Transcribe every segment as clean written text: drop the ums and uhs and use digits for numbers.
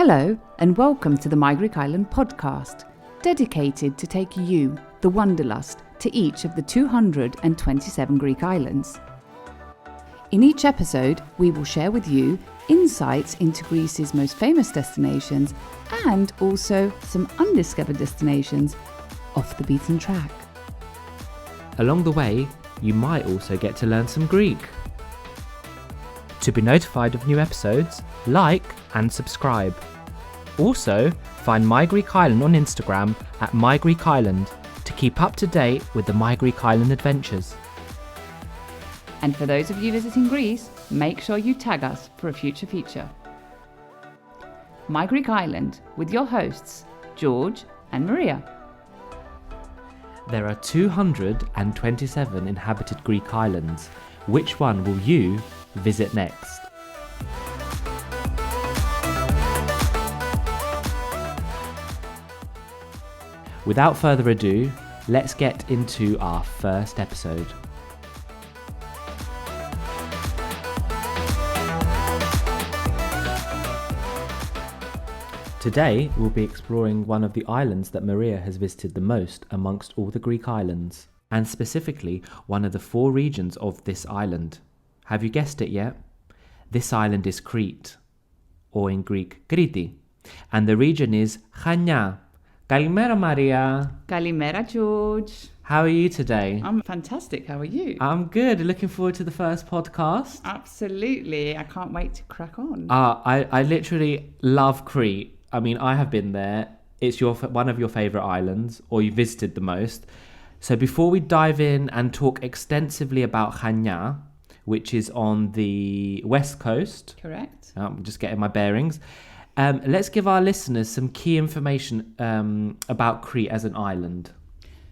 Hello and welcome to the My Greek Island podcast, dedicated to take you, the wanderlust, to each of the 227 Greek islands. In each episode, we will share with you insights into Greece's most famous destinations and also some undiscovered destinations off the beaten track. Along the way, you might also get to learn some Greek. To be notified of new episodes, like and subscribe. Also, find My Greek Island on Instagram at My Greek Island to keep up to date with the My Greek Island adventures. And for those of you visiting Greece, make sure you tag us for a future feature. My Greek Island with your hosts, George and Maria. There are 227 inhabited Greek islands. Which one will you visit next? Without further ado, let's get into our first episode. Today, we'll be exploring one of the islands that Maria has visited the most amongst all the Greek islands, and specifically one of the 4 regions of this island. Have you guessed it yet? This island is Crete, or in Greek, Crete, and the region is Chania. Kalimera, Maria. Kalimera, George. How are you today? I'm fantastic. How are you? I'm good. Looking forward to the first podcast. Absolutely. I can't wait to crack on. I literally love Crete. I mean, I have been there. It's one of your favorite islands, or you visited the most. So before we dive in and talk extensively about Chania, which is on the west coast. Correct. I'm just getting my bearings. Let's give our listeners some key information about Crete as an island.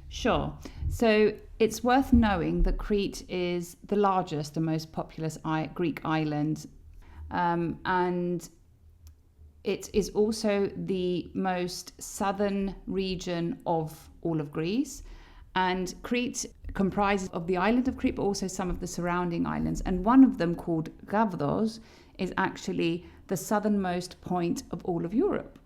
Sure. So it's worth knowing that Crete is the largest and most populous Greek island, and it is also the most southern region of all of Greece. And Crete comprises of the island of Crete, but also some of the surrounding islands. And one of them, called Gavdos, is actually the southernmost point of all of Europe.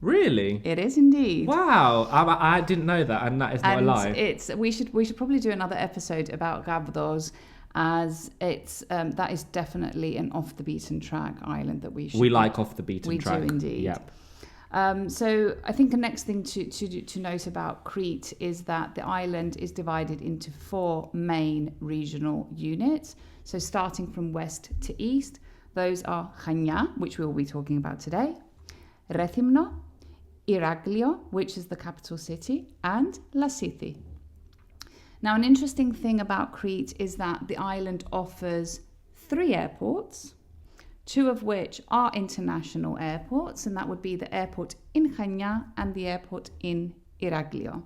Really? It is indeed. Wow, I didn't know that, and that is not a lie. We should probably do another episode about Gavdos, as it's that is definitely an off the beaten track island that we should. We like off the beaten track. We do indeed. Yep. So I think the next thing to note about Crete is that the island is divided into 4 main regional units. So starting from west to east, those are Chania, which we will be talking about today, Rethymno, Iraklio, which is the capital city, and Lassithi. Now, an interesting thing about Crete is that the island offers 3 airports, 2 of which are international airports, and that would be the airport in Chania and the airport in Iraklio.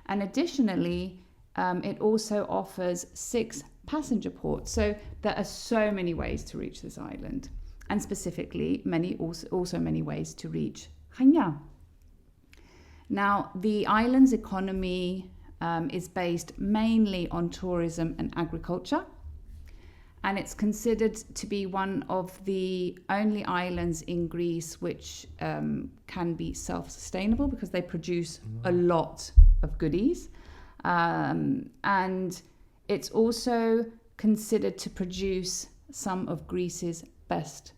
And additionally, it also offers 6 passenger ports. So there are so many ways to reach this island, and specifically also many ways to reach Chania. Now, the island's economy is based mainly on tourism and agriculture, and it's considered to be one of the only islands in Greece which can be self-sustainable because they produce a lot of goodies. And it's also considered to produce some of Greece's best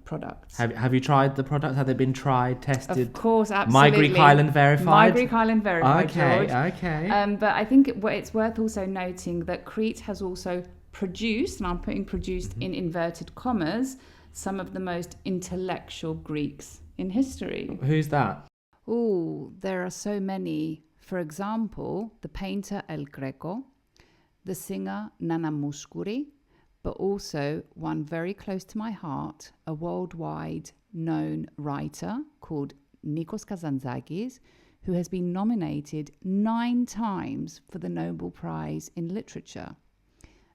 products. Have you tried the products? Have they been tried, tested? Of course, absolutely. My Greek Island verified? My Greek Island verified, Okay, George. okay. But I think it's worth also noting that Crete has also produced, and I'm putting produced in inverted commas, some of the most intellectual Greeks in history. Who's that? Oh, there are so many. For example, the painter El Greco, the singer Nana Mouskouri, but also one very close to my heart, a worldwide known writer called Nikos Kazantzakis, who has been nominated 9 times for the Nobel Prize in Literature.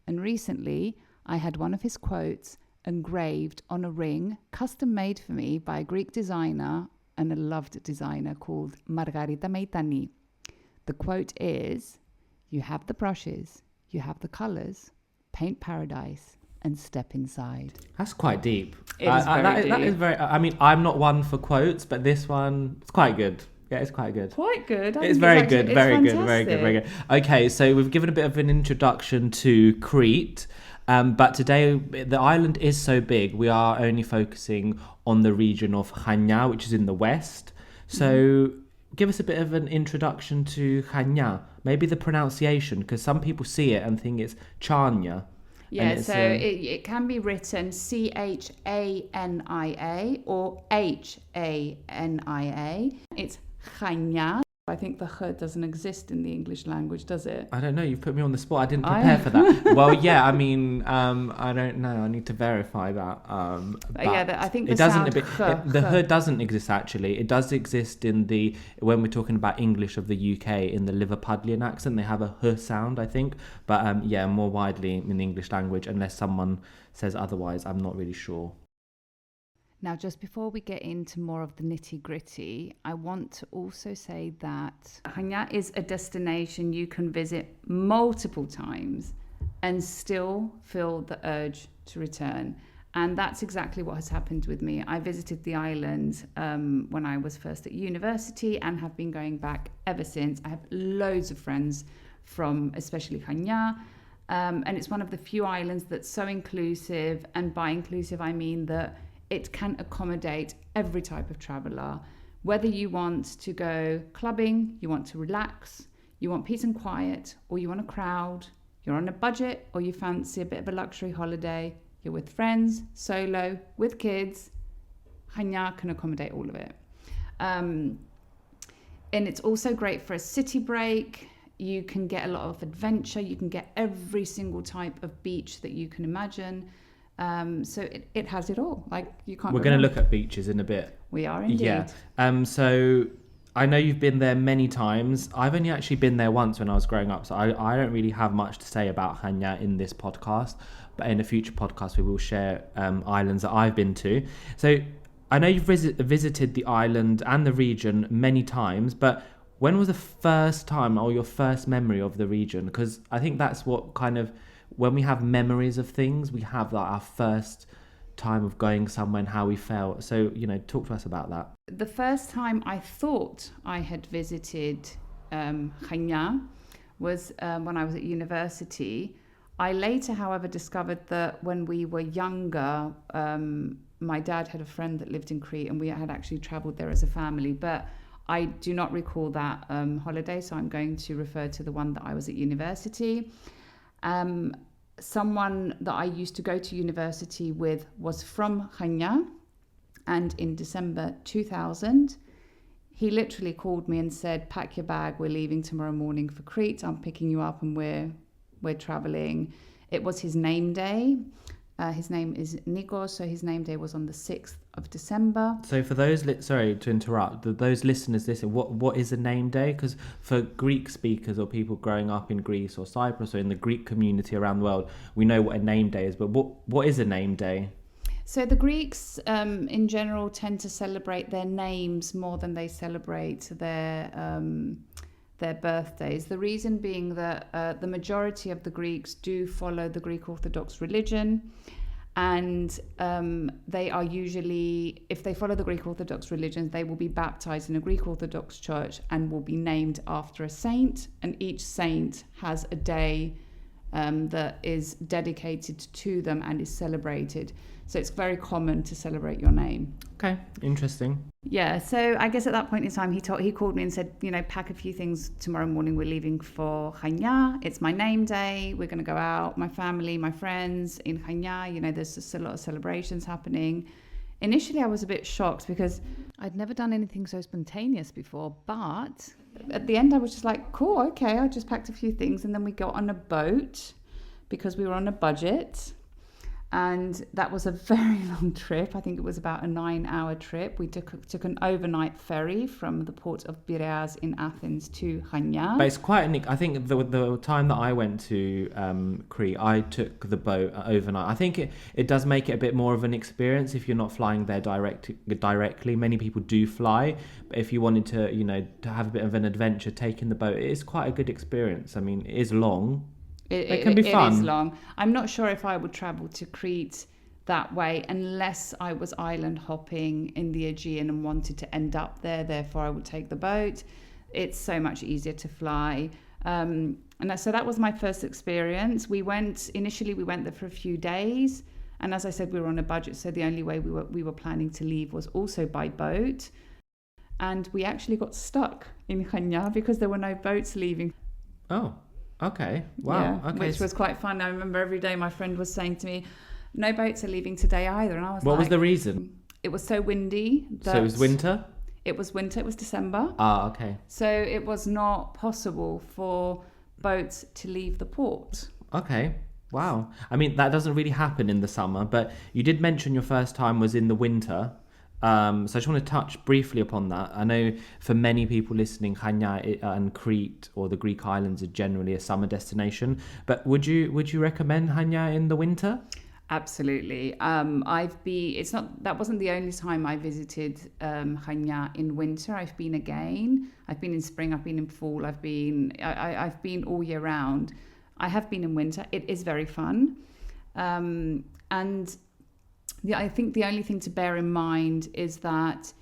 And recently, I had one of his quotes engraved on a ring, custom made for me by a Greek designer and a loved designer called Margarita Meitani. The quote is, "You have the brushes, you have the colors, paint paradise, and step inside. That's quite deep. It is very deep. That is very. I mean, I'm not one for quotes, but this one, it's quite good. Yeah, it's quite good. Quite good. It's very good. Very good. Very good. Very good. Okay, so we've given a bit of an introduction to Crete. But today, the island is so big, we are only focusing on the region of Chania, which is in the west. So give us a bit of an introduction to Chania, maybe the pronunciation, because some people see it and think it's Chania. Yeah, so it can be written Chania or Hania. It's Chania. I think the ch doesn't exist in the English language, does it? I don't know. You've put me on the spot. I didn't prepare for that. Well, yeah. I mean, I don't know. I need to verify that. But yeah, I think the doesn't. sound The h doesn't exist actually. It does exist in the when we're talking about English of the UK in the Liverpudlian accent. They have a h sound, I think. But yeah, more widely in the English language, unless someone says otherwise, I'm not really sure. Now, just before we get into more of the nitty-gritty, I want to also say that Chania is a destination you can visit multiple times and still feel the urge to return. And that's exactly what has happened with me. I visited the island when I was first at university and have been going back ever since. I have loads of friends from especially Chania. And it's one of the few islands that's so inclusive. And by inclusive, I mean that it can accommodate every type of traveller. Whether you want to go clubbing, you want to relax, you want peace and quiet, or you want a crowd, you're on a budget, or you fancy a bit of a luxury holiday, you're with friends, solo, with kids, Chania can accommodate all of it. And it's also great for a city break. You can get a lot of adventure. You can get every single type of beach that you can imagine. So it has it all. Like you can't. We're going to look at beaches in a bit. We are indeed. Yeah. So I know you've been there many times. I've only actually been there once when I was growing up. So I don't really have much to say about Chania in this podcast. But in a future podcast, we will share islands that I've been to. So I know you've visited the island and the region many times. But when was the first time or your first memory of the region? Because I think that's what kind of. When we have memories of things, we have like our first time of going somewhere and how we felt. So, talk to us about that. The first time I thought I had visited Chania was when I was at university. I later, however, discovered that when we were younger, my dad had a friend that lived in Crete and we had actually travelled there as a family. But I do not recall that holiday, so I'm going to refer to the one that I was at university. Someone that I used to go to university with was from Chania, and in December 2000 he literally called me and said, pack your bag, we're leaving tomorrow morning for Crete, I'm picking you up and we're traveling. It was his name day. His name is Nikos, so his name day was on the 6th of December. So for those, sorry to interrupt, those listeners listen, what is a name day? Because for Greek speakers or people growing up in Greece or Cyprus or in the Greek community around the world, we know what a name day is, but what is a name day? So the Greeks in general tend to celebrate their names more than they celebrate their birthdays. The reason being that the majority of the Greeks do follow the Greek Orthodox religion, and they are usually, if they follow the Greek Orthodox religion, they will be baptized in a Greek Orthodox church and will be named after a saint, and each saint has a day that is dedicated to them and is celebrated. So it's very common to celebrate your name. Okay, interesting. Yeah, so I guess at that point in time, he called me and said, pack a few things. Tomorrow morning, we're leaving for Chania. It's my name day. We're going to go out, my family, my friends in Chania. There's just a lot of celebrations happening. Initially, I was a bit shocked because I'd never done anything so spontaneous before. But at the end, I was just like, cool, okay. I just packed a few things. And then we got on a boat because we were on a budget. And that was a very long trip. I think it was about a 9-hour trip. We took an overnight ferry from the port of Piraeus in Athens to Chania. But it's quite unique. I think the time that I went to Crete, I took the boat overnight. I think it does make it a bit more of an experience if you're not flying there directly. Many people do fly. But if you wanted to, to have a bit of an adventure, taking the boat, it is quite a good experience. I mean, it is long. It can be fun. It is long. I'm not sure if I would travel to Crete that way unless I was island hopping in the Aegean and wanted to end up there. Therefore, I would take the boat. It's so much easier to fly. So that was my first experience. Initially we went there for a few days. And as I said, we were on a budget. So the only way we were planning to leave was also by boat. And we actually got stuck in Chania because there were no boats leaving. Oh, okay. Wow. Yeah, okay. Which was quite fun. I remember every day my friend was saying to me, no boats are leaving today either. And I was What was the reason? It was so windy. So it was winter? It was winter. It was December. Okay. So it was not possible for boats to leave the port. Okay. Wow. I mean, that doesn't really happen in the summer, but you did mention your first time was in the winter. So I just want to touch briefly upon that. I know for many people listening, Chania and Crete or the Greek islands are generally a summer destination. But would you recommend Chania in the winter? Absolutely. That wasn't the only time I visited Chania in winter. I've been again. I've been in spring. I've been in fall. I've been all year round. I have been in winter. It is very fun, and I think the only thing to bear in mind is that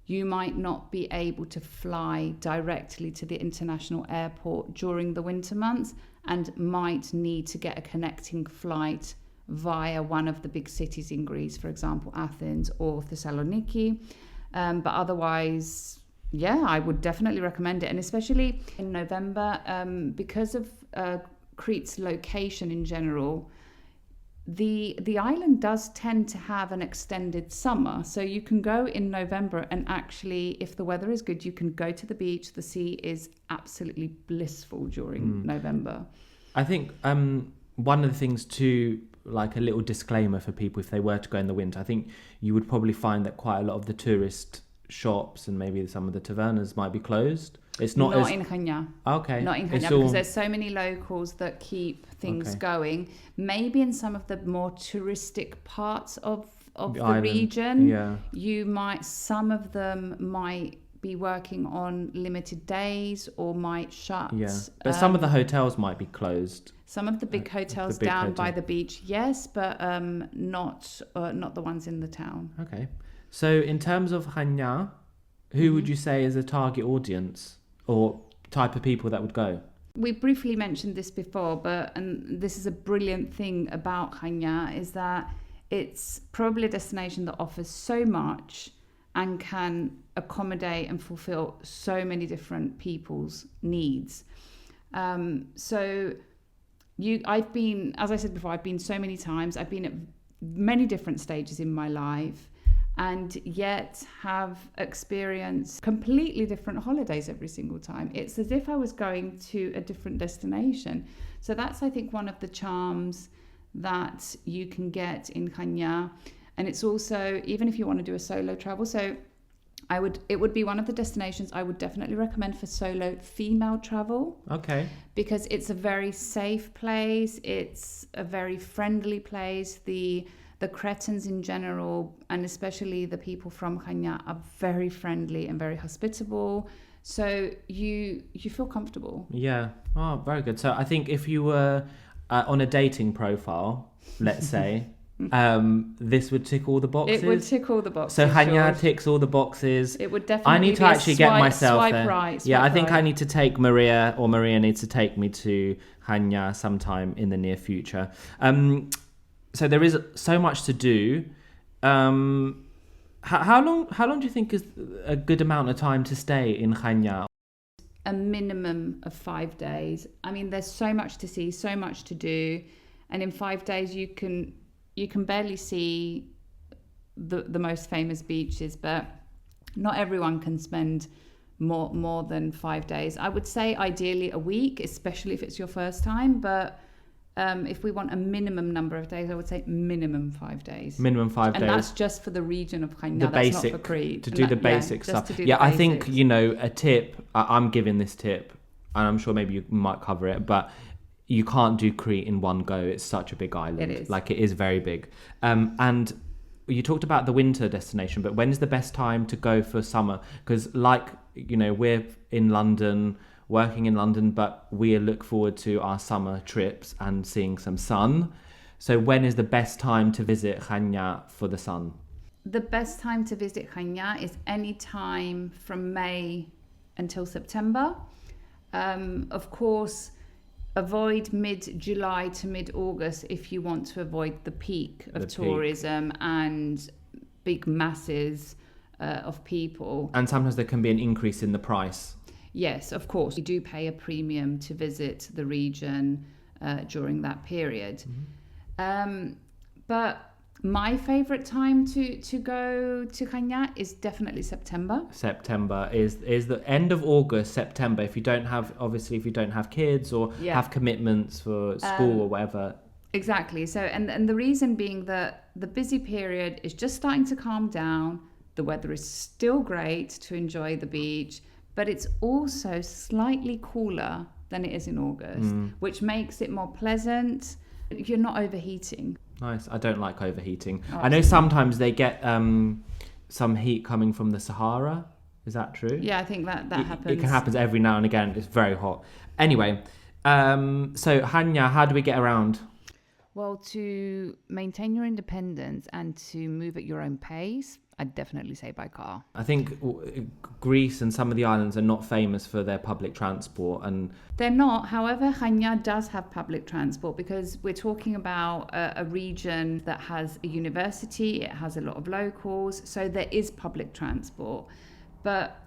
you might not be able to fly directly to the international airport during the winter months, and might need to get a connecting flight via one of the big cities in Greece, for example, Athens or Thessaloniki. But otherwise, yeah, I would definitely recommend it. And especially in November, because of Crete's location in general, the island does tend to have an extended summer. So you can go in November and actually, if the weather is good, you can go to the beach. The sea is absolutely blissful during November. I think one of the things too, like a little disclaimer for people if they were to go in the winter, I think you would probably find that quite a lot of the tourist shops and maybe some of the tavernas might be closed. It's not in Chania. Okay. Not in Chania because there's so many locals that keep things going. Maybe in some of the more touristic parts of the region, some of them might be working on limited days or might shut. Yeah, but some of the hotels might be closed. Some of the big hotels by the beach, yes, but not the ones in the town. Okay. So in terms of Chania, who would you say is a target audience or type of people that would go? We briefly mentioned this before, and this is a brilliant thing about Chania, is that it's probably a destination that offers so much and can accommodate and fulfill so many different people's needs. I've been, as I said before, I've been so many times. I've been at many different stages in my life, and yet have experienced completely different holidays every single time. It's as if I was going to a different destination. So that's, I think, one of the charms that you can get in Chania. And it's also, even if you want to do a solo travel, it would be one of the destinations I would definitely recommend for solo female travel. Okay. Because it's a very safe place. It's a very friendly place. The Cretans in general, and especially the people from Chania, are very friendly and very hospitable. So you feel comfortable. Yeah. Oh, very good. So I think if you were on a dating profile, let's say, this would tick all the boxes. It would tick all the boxes. So Chania ticks all the boxes. It would definitely. I need to actually get myself there. Right, I think I need to take Maria, or Maria needs to take me to Chania sometime in the near future. So there is so much to do. How long do you think is a good amount of time to stay in Chania? A minimum of 5 days. I mean, there's so much to see, so much to do, and in 5 days you can barely see the most famous beaches, but not everyone can spend more than 5 days. I would say ideally a week, especially if it's your first time, but if we want a minimum number of days, I would say minimum 5 days. Minimum 5 days. And that's just for the region of Chania. That's not for Crete. To do the basic stuff. I think, a tip, I'm giving this tip, and I'm sure maybe you might cover it, but you can't do Crete in one go. It's such a big island. It is. It is very big. And you talked about the winter destination, but when's the best time to go for summer? Because we're in London, working in London, but we look forward to our summer trips and seeing some sun. So when is the best time to visit Chania for the sun? The best time to visit Chania is any time from May until September. Of course, avoid mid-July to mid-August if you want to avoid the peak of tourism and big masses of people. And sometimes there can be an increase in the price. Yes, of course. You do pay a premium to visit the region during that period. But my favorite time to go to Chania is definitely September. September is the end of August, September. If you don't have kids or have commitments for school or whatever. Exactly. So, and the reason being that the busy period is just starting to calm down. The weather is still great to enjoy the beach, but it's also slightly cooler than it is in August, which makes it more pleasant. You're not overheating. Nice. I don't like overheating. I know sometimes they get some heat coming from the Sahara. Is that true? Yeah, I think that happens. It can happen every now and again. It's very hot. Anyway, so Chania, how do we get around? Well, to maintain your independence and to move at your own pace, I'd definitely say by car. I think Greece and some of the islands are not famous for their public transport, and they're not. However, Chania does have public transport because we're talking about a region that has a university. It has a lot of locals, so there is public transport. But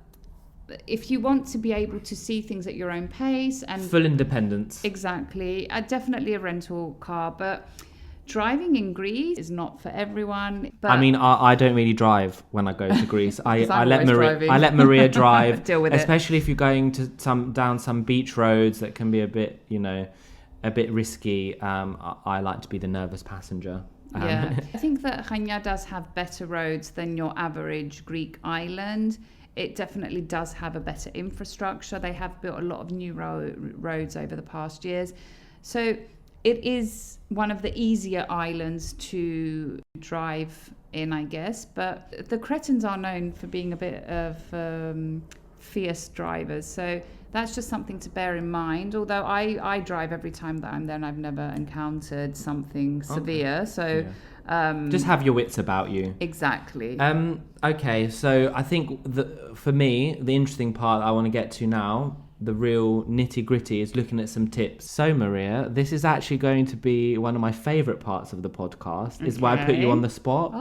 if you want to be able to see things at your own pace and full independence, exactly, definitely a rental car. But driving in Greece is not for everyone. But I mean, I don't really drive when I go to Greece. I let Maria drive. Deal with especially if you're going to down some beach roads that can be a bit risky. I like to be the nervous passenger. Yeah, I think that Chania does have better roads than your average Greek island. It definitely does have a better infrastructure. They have built a lot of new roads over the past years. So it is one of the easier islands to drive in, I guess. But the Cretans are known for being a bit of fierce drivers. So that's just something to bear in mind. Although I drive every time that I'm there and I've never encountered something severe. So just have your wits about you. Exactly. Okay, so I think for me, the interesting part I want to get to now, the real nitty gritty, is looking at some tips. So Maria, this is actually going to be one of my favourite parts of the podcast, is why I put you on the spot.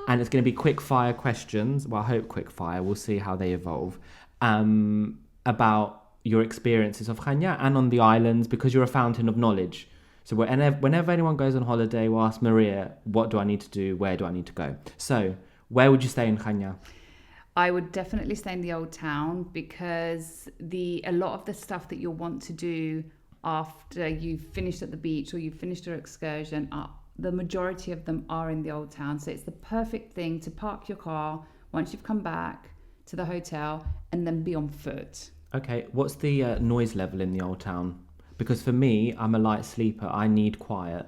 And it's going to be quick fire questions. Well, I hope quick fire. We'll see how they evolve. About your experiences of Chania and on the islands, because you're a fountain of knowledge. So whenever anyone goes on holiday, we'll ask Maria, what do I need to do? Where do I need to go? So where would you stay in Chania? I would definitely stay in the old town because a lot of the stuff that you'll want to do after you've finished at the beach or you've finished your excursion, the majority of them are in the old town. So it's the perfect thing to park your car once you've come back to the hotel and then be on foot. Okay, what's the noise level in the old town? Because for me, I'm a light sleeper. I need quiet,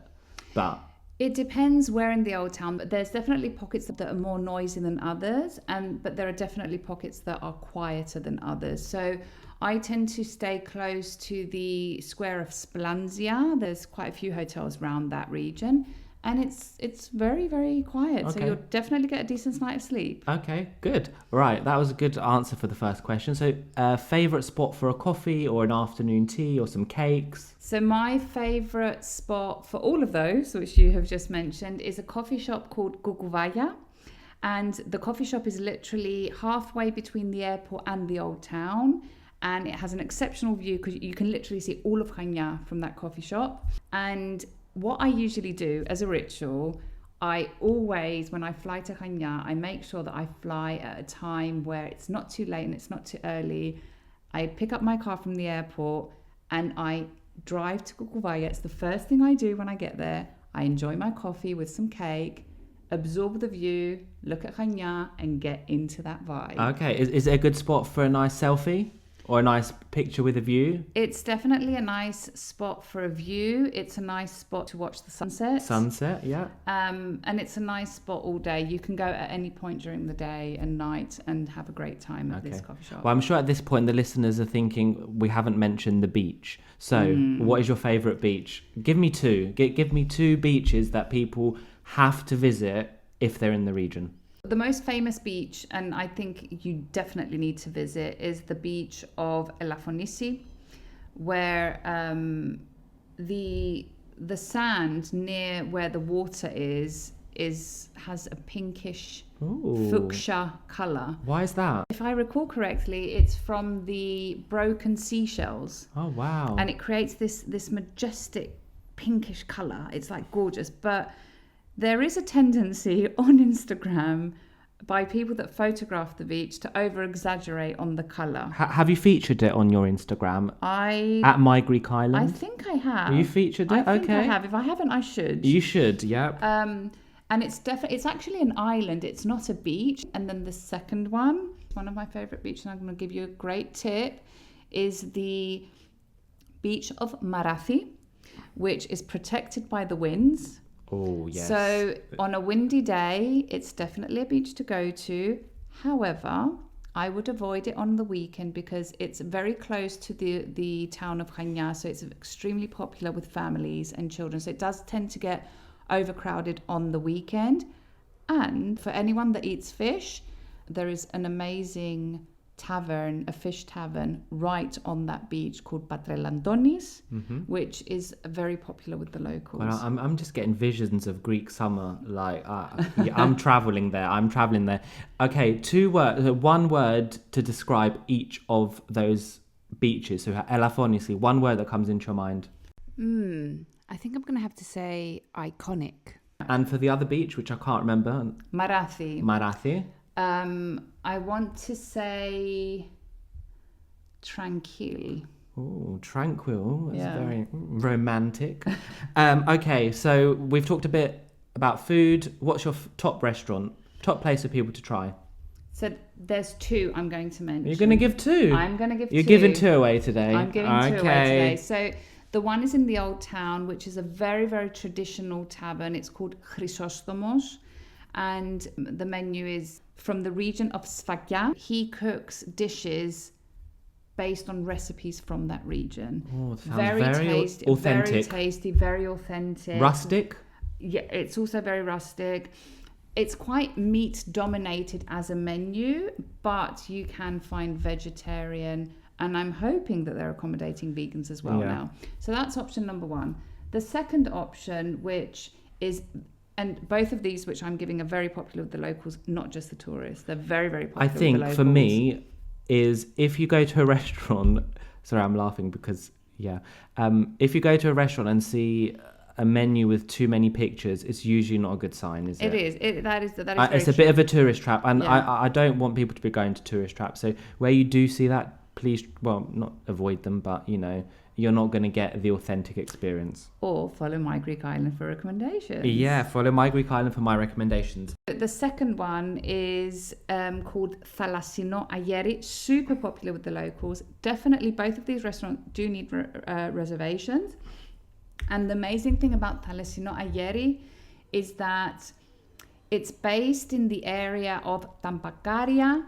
but it depends where in the old town, but there's definitely pockets that are more noisy than others, but there are definitely pockets that are quieter than others. So I tend to stay close to the square of Splanzia. There's quite a few hotels around that region, and it's very, very quiet. Okay. So you'll definitely get a decent night of sleep. Okay, good. Right, that was a good answer for the first question. So favourite spot for a coffee or an afternoon tea or some cakes? So my favourite spot for all of those, which you have just mentioned, is a coffee shop called Guguvaya. And the coffee shop is literally halfway between the airport and the old town. And it has an exceptional view because you can literally see all of Chania from that coffee shop. And what I usually do as a ritual, I always, when I fly to Chania, I make sure that I fly at a time where it's not too late and it's not too early. I pick up my car from the airport and I drive to Guguvaya. It's the first thing I do when I get there. I enjoy my coffee with some cake, absorb the view, look at Chania and get into that vibe. Okay, is it a good spot for a nice selfie? Or a nice picture with a view? It's definitely a nice spot for a view. It's a nice spot to watch the sunset. Sunset, yeah. And it's a nice spot all day. You can go at any point during the day and night and have a great time at this coffee shop. Well, I'm sure at this point the listeners are thinking we haven't mentioned the beach. So, what is your favourite beach? Give me two. Give me two beaches that people have to visit if they're in the region. The most famous beach, and I think you definitely need to visit, is the beach of Elafonisi, where the sand near where the water has a pinkish fuchsia colour. Why is that? If I recall correctly, it's from the broken seashells. Oh, wow. And it creates this majestic pinkish colour. It's like gorgeous, but there is a tendency on Instagram by people that photograph the beach to over-exaggerate on the colour. Have you featured it on your Instagram? At My Greek Island? I think I have. You featured it? I think I have. If I haven't, I should. You should, yeah. And it's actually an island. It's not a beach. And then the second one of my favourite beaches, and I'm going to give you a great tip, is the beach of Marathi, which is protected by the winds. Oh, yes. So on a windy day, it's definitely a beach to go to. However, I would avoid it on the weekend because it's very close to the town of Chania. So it's extremely popular with families and children. So it does tend to get overcrowded on the weekend. And for anyone that eats fish, there is an amazing tavern, a fish tavern, right on that beach called Patrelandonis, which is very popular with the locals. Well, I'm just getting visions of Greek summer. Like, I'm traveling there. Okay, one word to describe each of those beaches. So, Elafonisi, one word that comes into your mind. I think I'm going to have to say iconic. And for the other beach, which I can't remember, Marathi. I want to say tranquil. Oh, tranquil. That's very romantic. Okay, so we've talked a bit about food. What's your top place for people to try? So there's two I'm going to mention. You're going to give two? I'm going to give two. You're giving two away today? I'm giving two away today. So the one is in the Old Town, which is a very, very traditional tavern. It's called Chrysostomos. And the menu is from the region of Sfakia. He cooks dishes based on recipes from that region. Oh, sounds very tasty, authentic. Very tasty, very authentic. Rustic? Yeah, it's also very rustic. It's quite meat dominated as a menu, but you can find vegetarian, and I'm hoping that they're accommodating vegans as well now. So that's option number one. The second option, which is, and both of these, which I'm giving, are very popular with the locals, not just the tourists. They're very, very popular with the locals. I think for me is if you go to a restaurant, sorry, I'm laughing because, if you go to a restaurant and see a menu with too many pictures, it's usually not a good sign, is it? It is. That is it's a bit of a tourist trap, and I don't want people to be going to tourist traps. So where you do see that, please, not avoid them, but, you're not going to get the authentic experience. Or follow My Greek Island for recommendations. Yeah, follow My Greek Island for my recommendations. The second one is called Philoxenia Ayeri, super popular with the locals. Definitely both of these restaurants do need reservations. And the amazing thing about Philoxenia Ayeri is that it's based in the area of Tampakaria,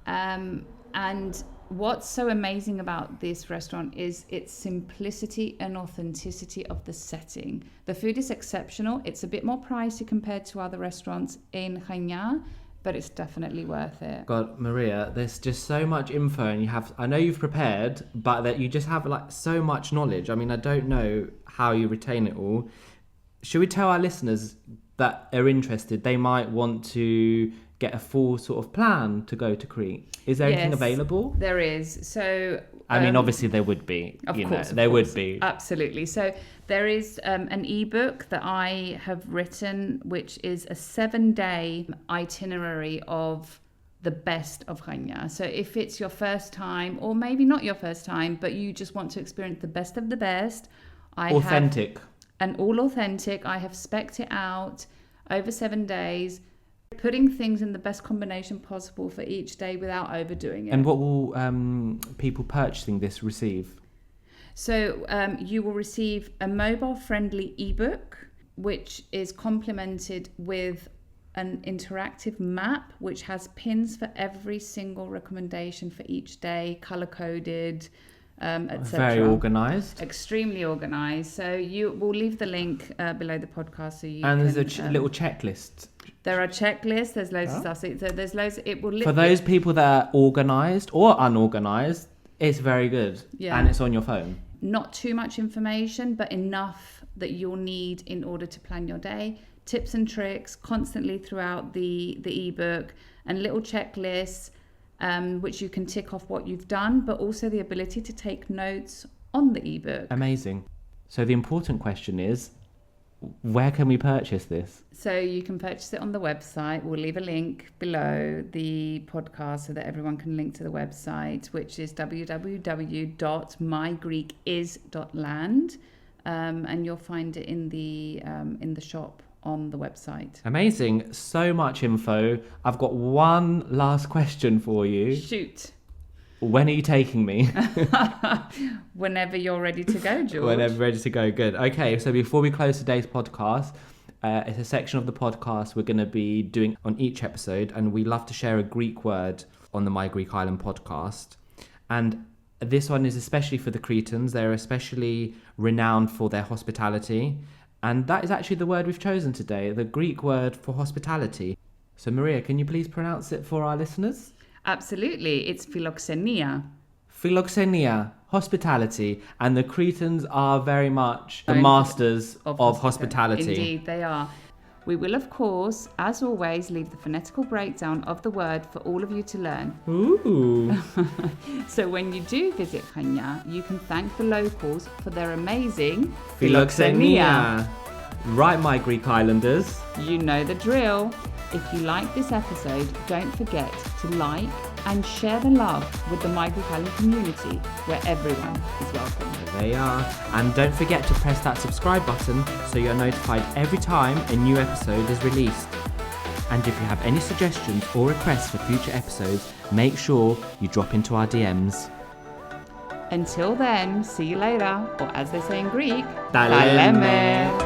and what's so amazing about this restaurant is its simplicity and authenticity of the setting. The food is exceptional. It's a bit more pricey compared to other restaurants in Chania, but it's definitely worth it. God, Maria, there's just so much info, and I know you've prepared, but that you just have so much knowledge. I mean, I don't know how you retain it all. Should we tell our listeners that are interested, they might want to get a full sort of plan to go to Crete? Is there anything available? There is. So I mean, obviously there would be. Of course, there would be. Absolutely. So there is an ebook that I have written, which is a 7-day itinerary of the best of Chania. So if it's your first time, or maybe not your first time, but you just want to experience the best of the best, authentic. And all authentic. I have specced it out over 7 days. Putting things in the best combination possible for each day without overdoing it. And what will people purchasing this receive? So you will receive a mobile-friendly ebook, which is complemented with an interactive map, which has pins for every single recommendation for each day, color-coded, etc. Very organized. Extremely organized. So we'll leave the link below the podcast so you. And can, there's a little checklist. There are checklists. There's loads of stuff. So there's loads. It will. For those people that are organized or unorganized, it's very good. Yeah. And it's on your phone. Not too much information, but enough that you'll need in order to plan your day. Tips and tricks constantly throughout the ebook, and little checklists, which you can tick off what you've done, but also the ability to take notes on the ebook. Amazing. So the important question is, where can we purchase this? So you can purchase it on the website. We'll leave a link below the podcast so that everyone can link to the website, which is www.mygreekis.land, and you'll find it in the shop on the website. Amazing. So much info. I've got one last question for you. Shoot. When are you taking me? Whenever you're ready to go, George. Whenever ready to go. Good. Okay, so before we close today's podcast, it's a section of the podcast we're going to be doing on each episode, and we love to share a Greek word on the My Greek Island podcast. And this one is especially for the Cretans. They're especially renowned for their hospitality. And that is actually the word we've chosen today, the Greek word for hospitality. So Maria, can you please pronounce it for our listeners? Absolutely. It's Philoxenia. Philoxenia, hospitality. And the Cretans are very much the masters of hospitality. Indeed, they are. We will, of course, as always, leave the phonetical breakdown of the word for all of you to learn. Ooh. So when you do visit Chania, you can thank the locals for their amazing Philoxenia. Right, my Greek Islanders. You know the drill. If you like this episode, don't forget to like and share the love with the My Greek Island community, where everyone is welcome. There they are. And don't forget to press that subscribe button so you're notified every time a new episode is released. And if you have any suggestions or requests for future episodes, make sure you drop into our DMs. Until then, see you later, or as they say in Greek, Ta leme.